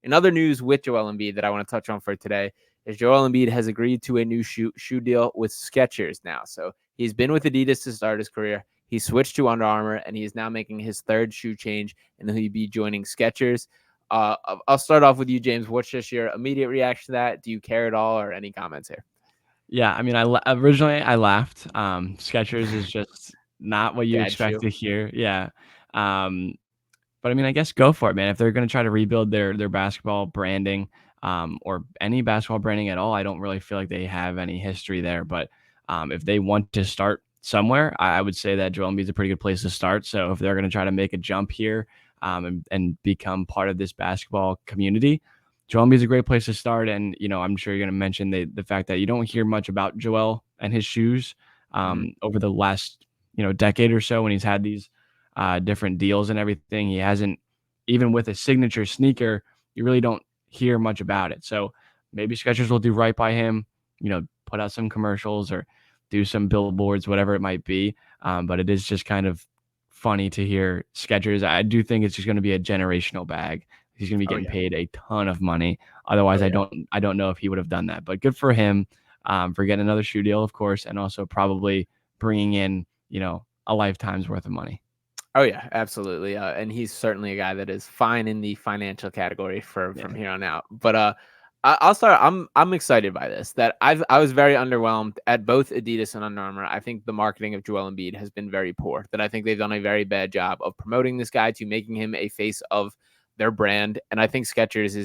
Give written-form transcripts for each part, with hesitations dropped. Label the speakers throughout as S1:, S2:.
S1: In other news with Joel Embiid that I want to touch on for today is Joel Embiid has agreed to a new shoe deal with Skechers now. So he's been with Adidas to start his career. He switched to Under Armour, and he is now making his third shoe change, and he'll be joining Skechers. I'll start off with you, James. What's just your immediate reaction to that? Do you care at all, or any comments here?
S2: Yeah, I mean, originally I laughed. Skechers is just not what you
S1: Dad
S2: expect
S1: shoe.
S2: to hear. Yeah. Um, but I mean, I guess go for it, man. If they're going to try to rebuild their basketball branding, or any basketball branding at all, I don't really feel like they have any history there. But if they want to start somewhere, I would say that Joel Embiid's a pretty good place to start. So if they're going to try to make a jump here, and become part of this basketball community, Joel Embiid's a great place to start. And I'm sure you're going to mention the fact that you don't hear much about Joel and his shoes
S1: Mhm.
S2: over the last decade or so when he's had these different deals and everything. He hasn't, even with a signature sneaker, you really don't hear much about it. So maybe Skechers will do right by him, put out some commercials or do some billboards, whatever it might be. But it is just kind of funny to hear Skechers. I do think it's just going to be a generational bag. He's going to be
S1: Oh
S2: getting
S1: yeah.
S2: paid a ton of money. Otherwise,
S1: Oh yeah.
S2: I don't know if he would have done that. But good for him, for getting another shoe deal, of course, and also probably bringing in a lifetime's worth of money.
S1: Oh yeah, absolutely. And he's certainly a guy that is fine in the financial category from
S2: Yeah.
S1: here on out. But I'll start. I'm excited by this. That I was very underwhelmed at both Adidas and Under Armour. I think the marketing of Joel Embiid has been very poor. That I think they've done a very bad job of promoting this guy to making him a face of their brand. And I think Skechers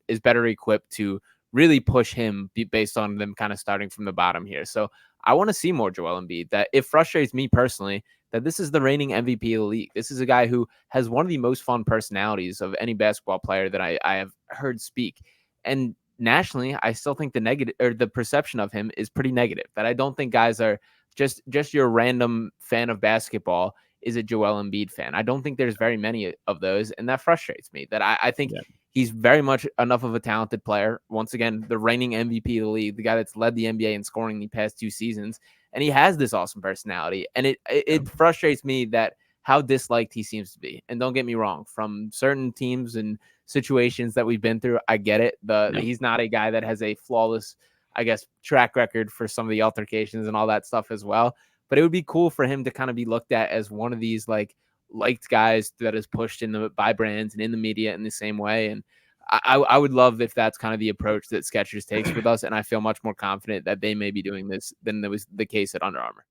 S1: is better equipped to really push him based on them kind of starting from the bottom here. So I want to see more Joel Embiid. That it frustrates me personally that this is the reigning MVP of the league. This is a guy who has one of the most fun personalities of any basketball player that I have heard speak. And nationally, I still think the negative or the perception of him is pretty negative. That I don't think guys are just your random fan of basketball is a Joel Embiid fan. I don't think there's very many of those, and that frustrates me. That I think
S2: Yeah.
S1: he's very much enough of a talented player. Once again, the reigning MVP of the league, the guy that's led the NBA in scoring the past 2 seasons, and he has this awesome personality. And it frustrates me that how disliked he seems to be. And don't get me wrong, from certain teams and situations that we've been through, I get it.
S2: Yeah.
S1: He's not a guy that has a flawless, I guess, track record for some of the altercations and all that stuff as well. But it would be cool for him to kind of be looked at as one of these liked guys that is pushed in the by brands and in the media in the same way. And I would love if that's kind of the approach that Skechers takes with us, and I feel much more confident that they may be doing this than was the case at Under Armour.